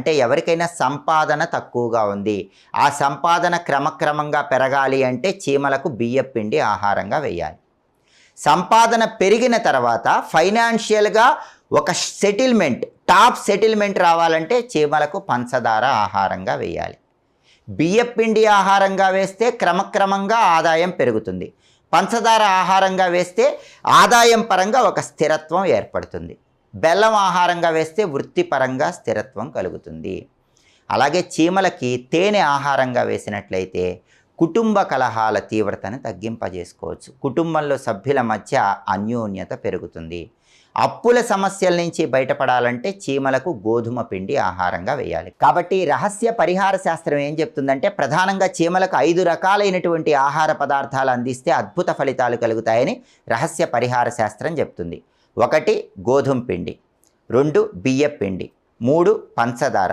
అంటే ఎవరికైనా సంపాదన తక్కువగా ఉంది, ఆ సంపాదన క్రమక్రమంగా పెరగాలి అంటే చీమలకు బియ్యం పిండి ఆహారంగా వేయాలి. సంపాదన పెరిగిన తర్వాత ఫైనాన్షియల్గా ఒక సెటిల్మెంట్, టాప్ సెటిల్మెంట్ రావాలంటే చీమలకు పంచదార ఆహారంగా వేయాలి. బియ్యం పిండి ఆహారంగా వేస్తే క్రమక్రమంగా ఆదాయం పెరుగుతుంది. పంచదార ఆహారంగా వేస్తే ఆదాయం పరంగా ఒక స్థిరత్వం ఏర్పడుతుంది. బెల్లం ఆహారంగా వేస్తే వృత్తిపరంగా స్థిరత్వం కలుగుతుంది. అలాగే చీమలకి తేనె ఆహారంగా వేసినట్లయితే కుటుంబ కలహాల తీవ్రతను తగ్గింపజేసుకోవచ్చు. కుటుంబంలో సభ్యుల మధ్య అన్యోన్యత పెరుగుతుంది. అప్పుల సమస్యల నుంచి బయటపడాలంటే చీమలకు గోధుమ పిండి ఆహారంగా వేయాలి. కాబట్టి రహస్య పరిహార శాస్త్రం ఏం చెప్తుందంటే ప్రధానంగా చీమలకు 5 రకాలైనటువంటి ఆహార పదార్థాలు అందిస్తే అద్భుత ఫలితాలు కలుగుతాయని రహస్య పరిహార శాస్త్రం చెప్తుంది. 1 గోధుమ పిండి, 2 బియ్యం పిండి, 3 పంచదార.